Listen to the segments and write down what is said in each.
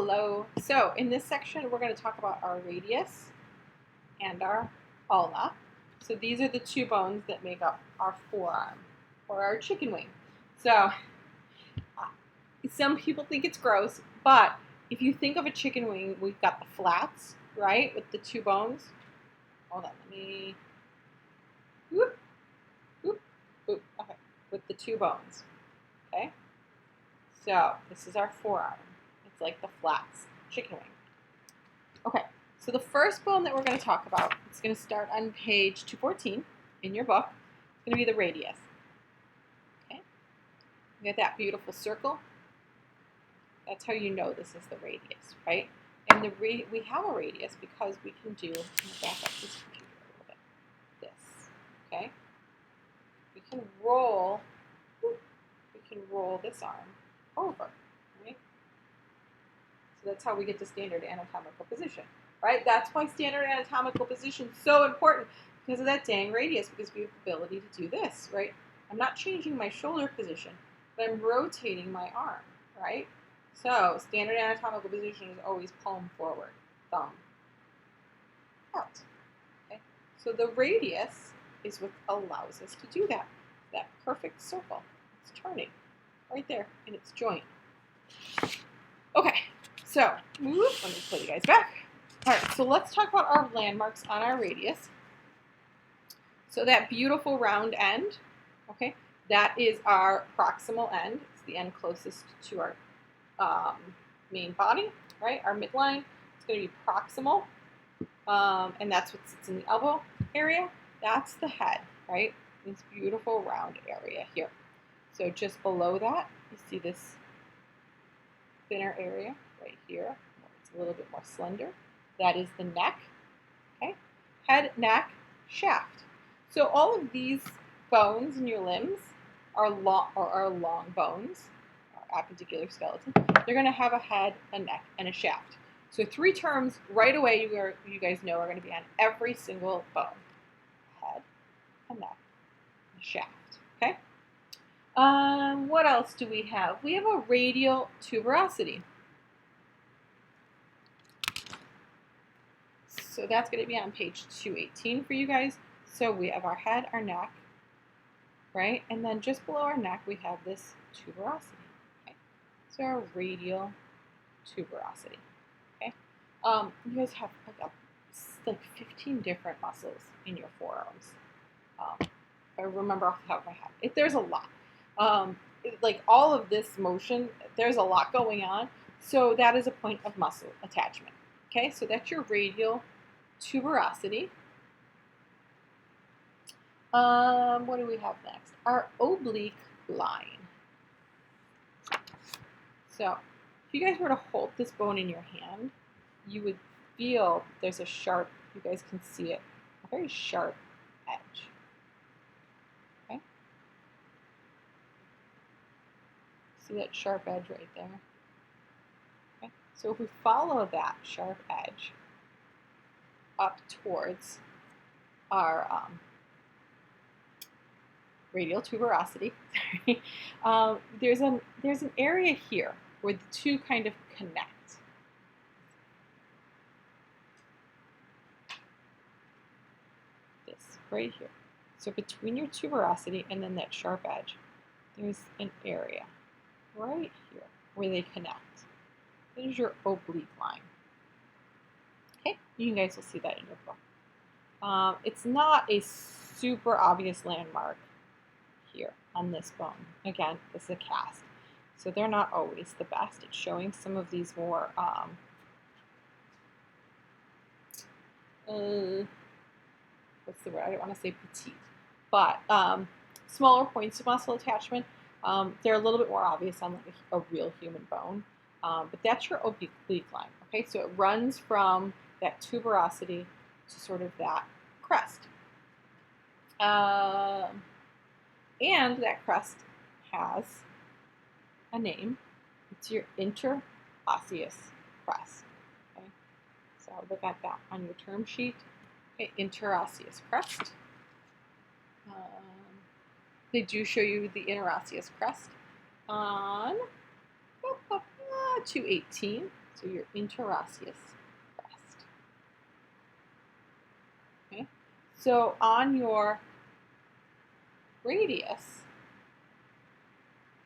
Hello. So in this section, we're going to talk about our radius and our ulna. So these are the two bones that make up our forearm or our chicken wing. So some people think it's gross, but if you think of a chicken wing, we've got the flats, right, with the two bones. Hold on, let me, whoop, whoop, whoop, okay, with the two bones, okay? So this is our forearm. It's like the flats, chicken wing. Okay, so the first bone that we're going to talk about, it's going to start on page 214 in your book. It's going to be the radius. Okay, you got that beautiful circle. That's how you know this is the radius, right? And we have a radius because we can do, let me back up this computer a little bit, this, okay? We can roll this arm over, right? So that's how we get to standard anatomical position, right? That's why standard anatomical position is so important, because of that dang radius, because we have the ability to do this, right? I'm not changing my shoulder position, but I'm rotating my arm, right? So standard anatomical position is always palm forward, thumb out, okay? So the radius is what allows us to do that perfect circle. It's turning right there in its joint. Okay, so let me put you guys back. All right, so let's talk about our landmarks on our radius. So that beautiful round end, okay, that is our proximal end. It's the end closest to our main body, right? Our midline. It's going to be proximal, and that's what sits in the elbow area. That's the head, right? This beautiful round area here. So just below that, you see this thinner area right here. It's a little bit more slender. That is the neck, okay? Head, neck, shaft. So all of these bones in your limbs are long bones, our appendicular skeleton. They're going to have a head, a neck, and a shaft. So three terms right away you guys know are going to be on every single bone. Head, a neck, and a shaft, okay? What else do we have? We have a radial tuberosity. So that's going to be on page 218 for you guys. So we have our head, our neck, right? And then just below our neck, we have this tuberosity. Okay? So our radial tuberosity. Okay? You guys have like 15 different muscles in your forearms. If I remember off the top of my head. There's a lot. Like all of this motion, there's a lot going on. So that is a point of muscle attachment. Okay, so that's your radial tuberosity. What do we have next? Our oblique line. So if you guys were to hold this bone in your hand, you would feel there's a sharp, you guys can see it, a very sharp edge. Okay? See that sharp edge right there? Okay? So if we follow that sharp edge up towards our radial tuberosity, there's an area here where the two kind of connect. This right here. So between your tuberosity and then that sharp edge, there's an area right here where they connect. This is your oblique line. Okay, you guys will see that in your book. It's not a super obvious landmark here on this bone. Again, this is a cast, so they're not always the best at showing some of these more what's the word? I don't want to say petite, but smaller points of muscle attachment. They're a little bit more obvious on like a real human bone, but that's your oblique line. Okay, so it runs from that tuberosity to sort of that crest. And that crest has a name. It's your interosseous crest. Okay? So look at that on your term sheet. Okay, interosseous crest. They do show you the interosseous crest on 218. So your interosseous crest. Okay. So on your radius,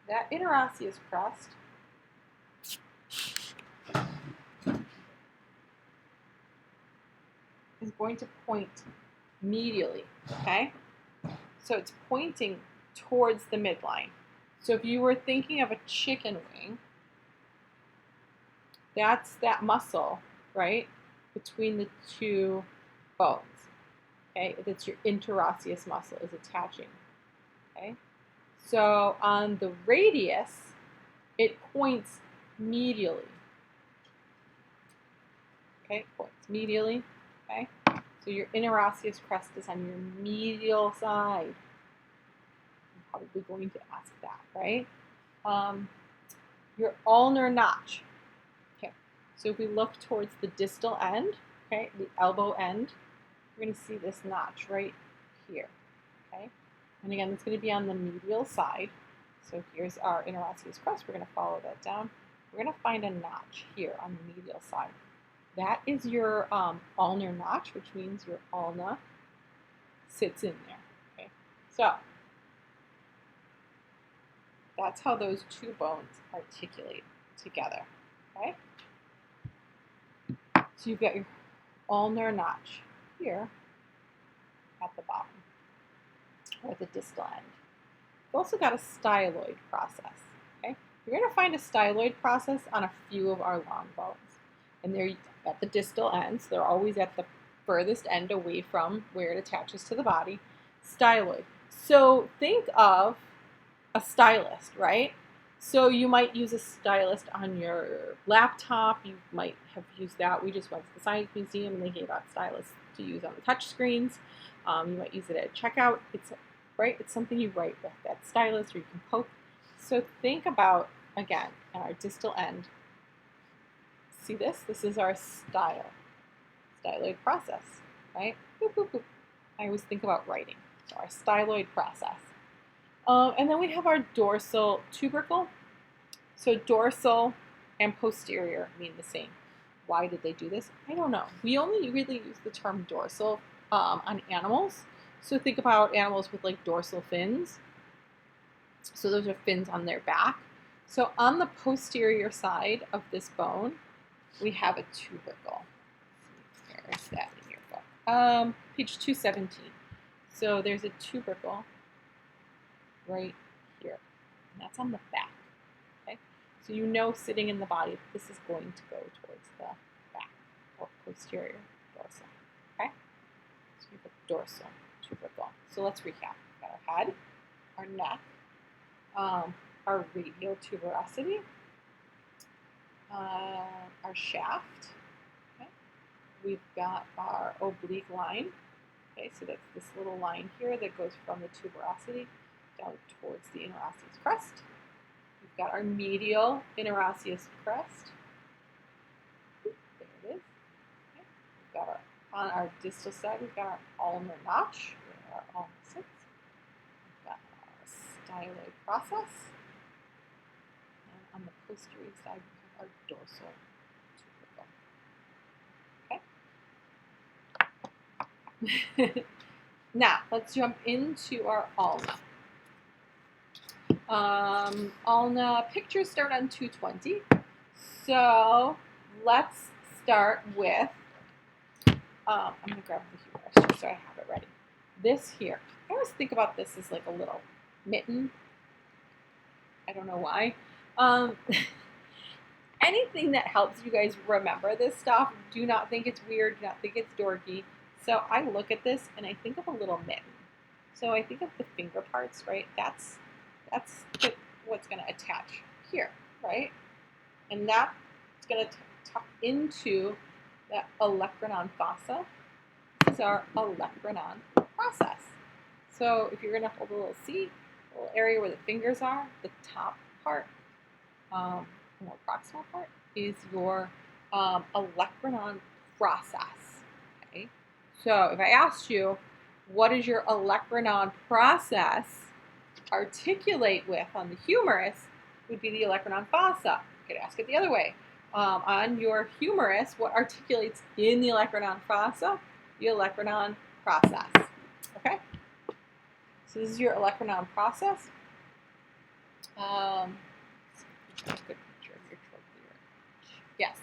that interosseous crest is going to point medially, okay? So it's pointing towards the midline. So if you were thinking of a chicken wing, that's that muscle, right, between the two bones, okay? That's your interosseous muscle is attaching, okay? So on the radius, it points medially, okay? Points medially, okay? So your interosseous crest is on your medial side. I'm probably going to ask that, right? Your ulnar notch. Okay, so if we look towards the distal end, okay, the elbow end, we're going to see this notch right here, okay? And again, it's going to be on the medial side. So here's our interosseous crest. We're going to follow that down. We're going to find a notch here on the medial side. That is your ulnar notch, which means your ulna sits in there. Okay, so that's how those two bones articulate together. Okay, so you've got your ulnar notch here at the bottom, or at the distal end. You've also got a styloid process. Okay, you're going to find a styloid process on a few of our long bones, and they're at the distal end, so they're always at the furthest end away from where it attaches to the body. Styloid. So think of a stylus, right? So you might use a stylus on your laptop. You might have used that. We just went to the Science Museum and they gave out stylus to use on the touch screens. You might use it at checkout. It's right. It's something you write with, that stylus, or you can poke. So think about, again, at our distal end. See this? This is our styloid process, right? Boop, boop, boop. I always think about writing. So our styloid process. And then we have our dorsal tubercle. So dorsal and posterior mean the same. Why did they do this? I don't know. We only really use the term dorsal on animals. So think about animals with like dorsal fins. So those are fins on their back. So on the posterior side of this bone, we have a tubercle. Where's that in your book? Page 217. So there's a tubercle right here. And that's on the back. Okay? So you know, sitting in the body, this is going to go towards the back, or posterior dorsal. Okay? So we have a dorsal tubercle. So let's recap. We've got our head, our neck, our radial tuberosity, our shaft, okay. We've got our oblique line, okay, so that's this little line here that goes from the tuberosity down towards the interosseous crest. We've got our medial interosseous crest, there it is, okay. We've got on our distal side, we've got our ulnar notch, where our ulna sits. We've got our styloid process, and on the posterior side, our dorsal tubercle. Okay. Now let's jump into our ulna. Ulna pictures start on 220. So let's start with. I'm gonna grab the humerus just so I have it ready. This here. I always think about this as like a little mitten. I don't know why. Anything that helps you guys remember this stuff, do not think it's weird, do not think it's dorky. So I look at this and I think of a little mitten. So I think of the finger parts, right? That's what's going to attach here, right? And that's going to tuck into that olecranon fossa. This is our olecranon process. So if you're going to hold a little C, a little area where the fingers are, the top part, more proximal part, is your olecranon process. Okay, so if I asked you, what does your olecranon process articulate with on the humerus, would be the olecranon fossa. You could ask it the other way. on your humerus, what articulates in the olecranon fossa? The olecranon process. Okay? So this is your olecranon process. Yes.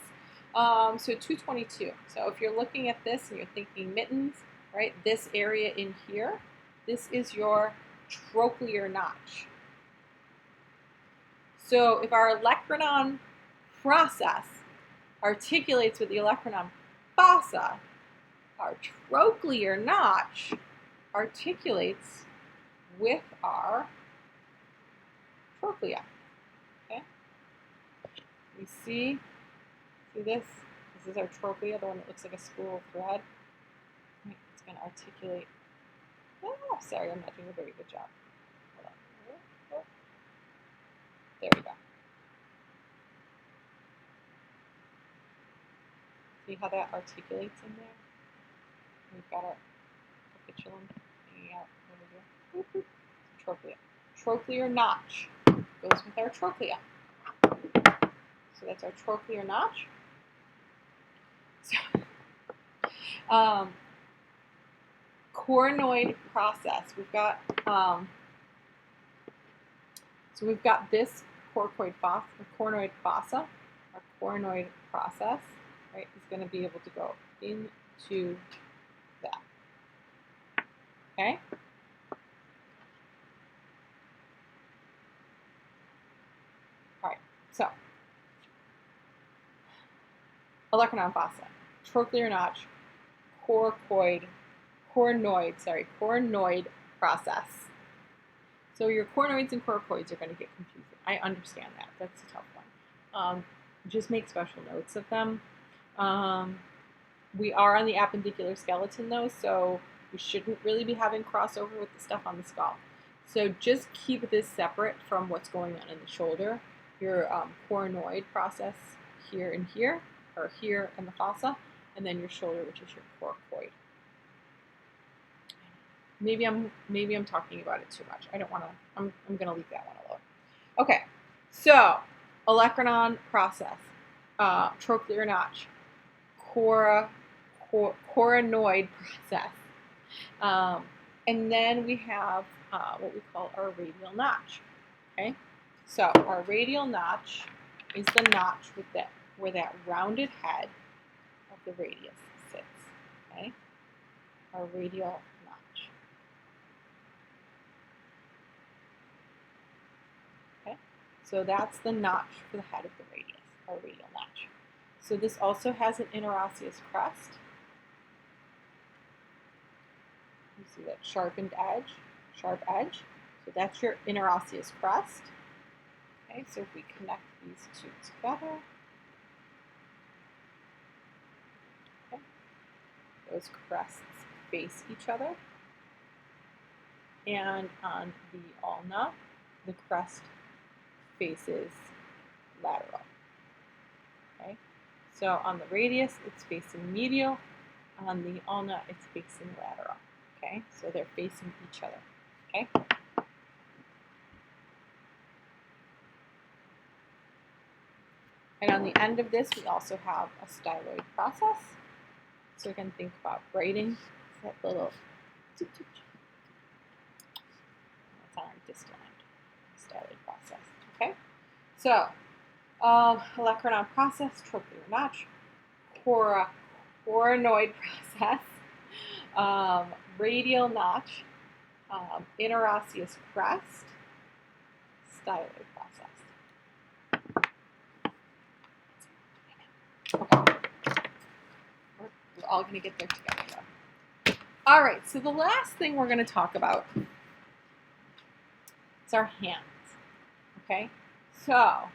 So 222. So if you're looking at this and you're thinking mittens, right? This area in here, this is your trochlear notch. So if our olecranon process articulates with the olecranon fossa, our trochlear notch articulates with our trochlea. Okay? You see this? This is our trochlea, the one that looks like a spool of thread. It's going to articulate. Oh, sorry, I'm not doing a very good job. Hold on. There we go. See how that articulates in there? We've got our capitulum hanging out over here. Trochlea. Trochlear notch goes with our trochlea. So that's our trochlear notch. So, coronoid process. We've got so we've got this coronoid fossa. Our coronoid process, right, is going to be able to go into that. Okay. All right. So olecranon fossa, trochlear notch, coronoid process. So your coronoids and corocoids are going to get confusing. I understand that. That's a tough one. Just make special notes of them. We are on the appendicular skeleton though, so we shouldn't really be having crossover with the stuff on the skull. So just keep this separate from what's going on in the shoulder. Your coronoid process here and here, or here in the fossa, and then your shoulder, which is your coracoid. Maybe I'm talking about it too much. I don't want to. I'm going to leave that one alone. Okay, so olecranon process, trochlear notch, coronoid process, and then we have what we call our radial notch. Okay, so our radial notch is the notch with that where that rounded head of the radius sits. Okay, our radial notch. Okay, so that's the notch for the head of the radius, our radial notch. So this also has an interosseous crest. You see that sharp edge. So that's your interosseous crest. Okay, so if we connect these two together, okay, those crests face each other. And on the ulna, the crest faces lateral. Okay, so on the radius, it's facing medial. On the ulna, it's facing lateral. Okay, so they're facing each other. Okay. And on the end of this, we also have a styloid process. So we can think about braiding. It's that little, that's on our distal end, styloid process. Okay. So, olecranon process, trochlear notch, coronoid process, radial notch, interosseous crest, styloid process. Okay. We're all going to get there together though. All right, so the last thing we're going to talk about is our hands. Okay, so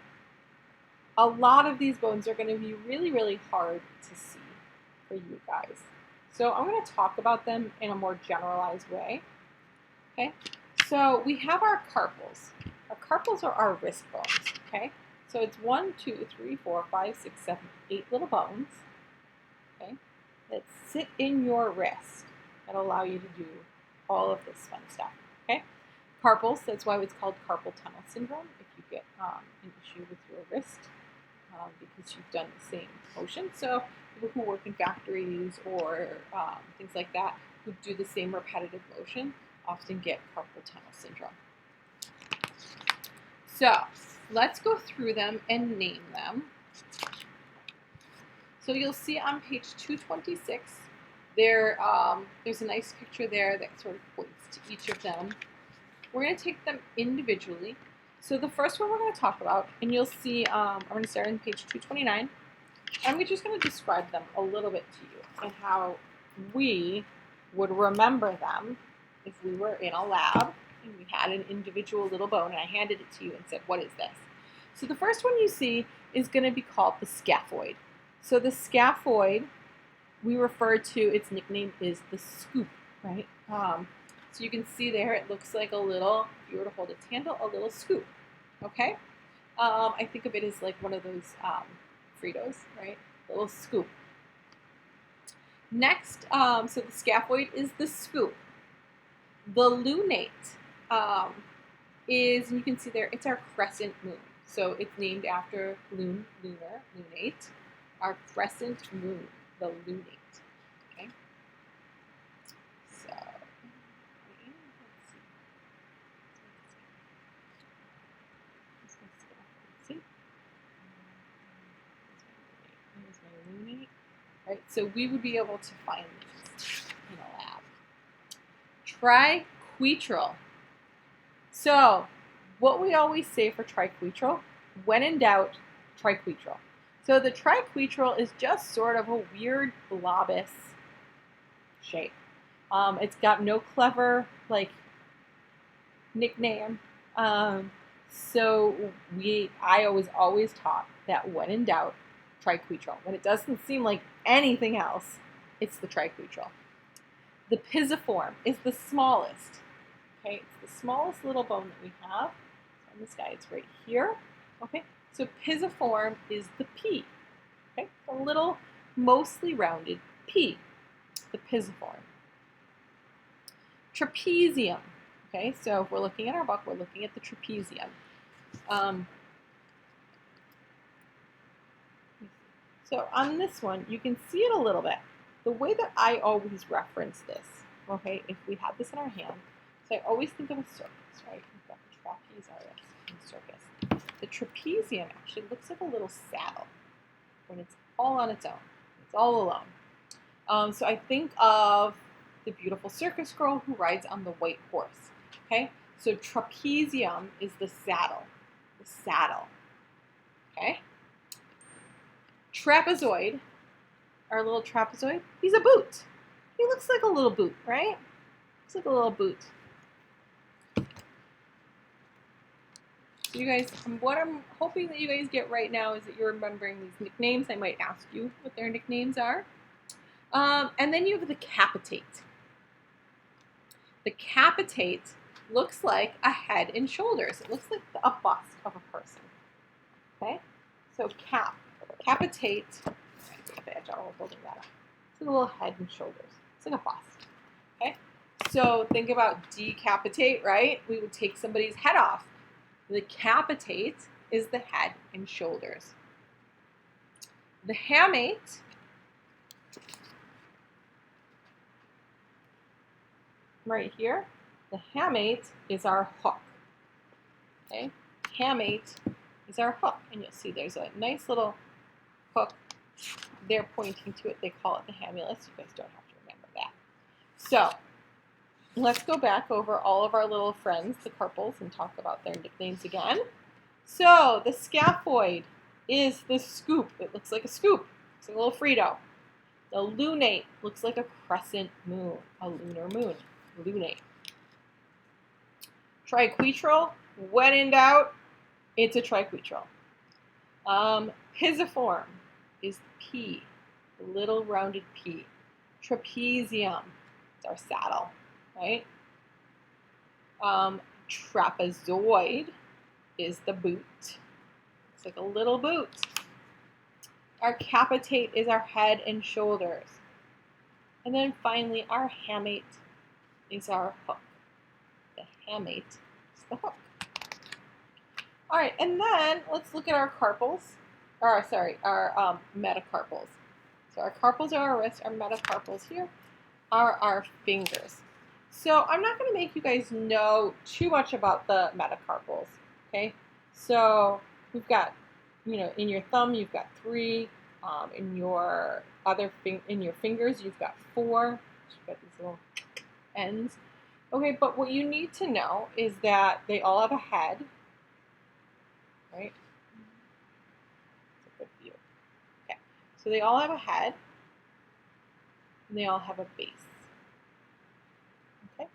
a lot of these bones are going to be really, really hard to see for you guys. So I'm going to talk about them in a more generalized way. Okay, so we have our carpals. Our carpals are our wrist bones. Okay, so it's 1, 2, 3, 4, 5, 6, 7, 8 little bones. Okay, that sit in your wrist that allow you to do all of this fun stuff. Okay, carpals. That's why it's called carpal tunnel syndrome. If you get an issue with your wrist, because you've done the same motion. So people who work in factories or things like that who do the same repetitive motion often get carpal tunnel syndrome. So let's go through them and name them. So you'll see on page 226, there's a nice picture there that sort of points to each of them. We're going to take them individually. So the first one we're going to talk about, and you'll see, I'm going to start on page 229. I'm just going to describe them a little bit to you and how we would remember them if we were in a lab and we had an individual little bone and I handed it to you and said, what is this? So the first one you see is going to be called the scaphoid. So the scaphoid, we refer to, its nickname is the scoop, right? So you can see there, it looks like a little, if you were to hold its handle, a little scoop, okay? I think of it as like one of those Fritos, right? A little scoop. Next, so the scaphoid is the scoop. The lunate is, and you can see there, it's our crescent moon. So it's named after lunar, lunate, our crescent moon, the lunate. Okay. So let's see. Here's my lunate. Right. So we would be able to find these in a lab. Triquetral. So what we always say for triquetral, when in doubt, triquetral. So the triquetral is just sort of a weird globus shape. It's got no clever nickname. So I was always taught that when in doubt, triquetral. When it doesn't seem like anything else, it's the triquetral. The pisiform is the smallest. Okay, it's the smallest little bone that we have. So on this guy, it's right here. Okay, so pisiform is the P. Okay, a little, mostly rounded P, the pisiform. Trapezium. Okay, so if we're looking at our book, we're looking at the trapezium. So on this one, you can see it a little bit. The way that I always reference this, okay, if we have this in our hand, so I always think of a circus, right? We've got the trapezius in the circus. The trapezium actually looks like a little saddle when it's all on its own. It's all alone. So I think of the beautiful circus girl who rides on the white horse, okay? So trapezium is the saddle, okay? Trapezoid, our little trapezoid, he's a boot. He looks like a little boot, right? Looks like a little boot. So you guys, what I'm hoping that you guys get right now is that you're remembering these nicknames. I might ask you what their nicknames are. And then you have the capitate. The capitate looks like a head and shoulders. It looks like a bust of a person. Okay? So capitate, holding that up. It's a little head and shoulders. It's like a bust. Okay? So think about decapitate, right? We would take somebody's head off. The capitate is the head and shoulders. The hamate right here, the hamate is our hook. Okay? Hamate is our hook. And you'll see there's a nice little hook there pointing to it. They call it the hamulus. You guys don't have to remember that. So let's go back over all of our little friends, the carpals, and talk about their nicknames again. So the scaphoid is the scoop. It looks like a scoop. It's a little Frito. The lunate looks like a crescent moon, a lunar moon. Lunate. Triquetral, when in doubt, it's a triquetral. Pisiform is the P, the little rounded P. Trapezium, it's our saddle, right? Trapezoid is the boot. It's like a little boot. Our capitate is our head and shoulders. And then finally, our hamate is our hook. The hamate is the hook. All right, and then let's look at our carpals. our metacarpals. So our carpals are our wrists, our metacarpals here are our fingers. So I'm not going to make you guys know too much about the metacarpals, okay? So we've got, in your thumb you've got 3. In your fingers you've got 4. You've got these little ends. Okay, but what you need to know is that they all have a head, right? That's a good view. Okay, so they all have a head, and they all have a base. Okay.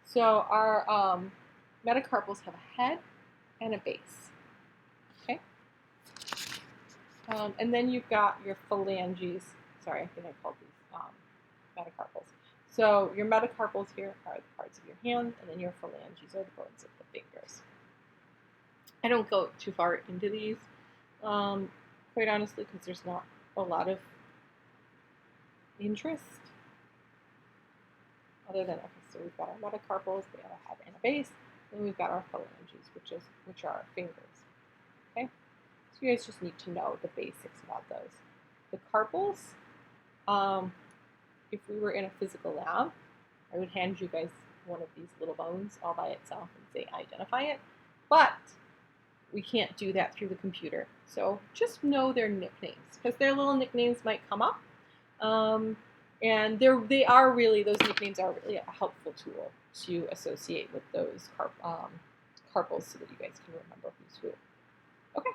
So our metacarpals have a head and a base. Okay. And then you've got your phalanges. Sorry, I think I called these metacarpals. So your metacarpals here are the parts of your hand, and then your phalanges are the bones of the fingers. I don't go too far into these, quite honestly, because there's not a lot of interest. Other than, okay, so we've got our metacarpals, they have a head and a base, and we've got our phalanges, which are our fingers. Okay, so you guys just need to know the basics about those. The carpals, if we were in a physical lab, I would hand you guys one of these little bones all by itself and say identify it, but we can't do that through the computer. So just know their nicknames, because their little nicknames might come up. And those nicknames are really a helpful tool to associate with those carpals so that you guys can remember who's who. Okay,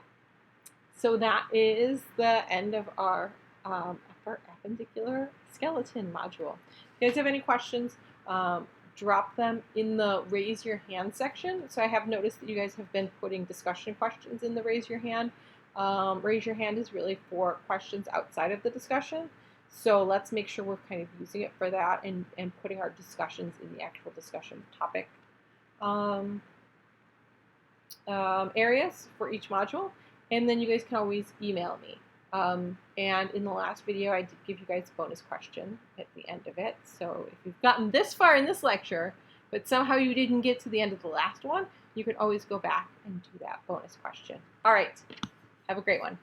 so that is the end of our upper appendicular skeleton module. If you guys have any questions, drop them in the raise your hand section. So I have noticed that you guys have been putting discussion questions in the raise your hand. Raise your hand is really for questions outside of the discussion. So let's make sure we're kind of using it for that and putting our discussions in the actual discussion topic areas for each module. And then you guys can always email me. And in the last video, I did give you guys a bonus question at the end of it. So if you've gotten this far in this lecture, but somehow you didn't get to the end of the last one, you can always go back and do that bonus question. All right, have a great one.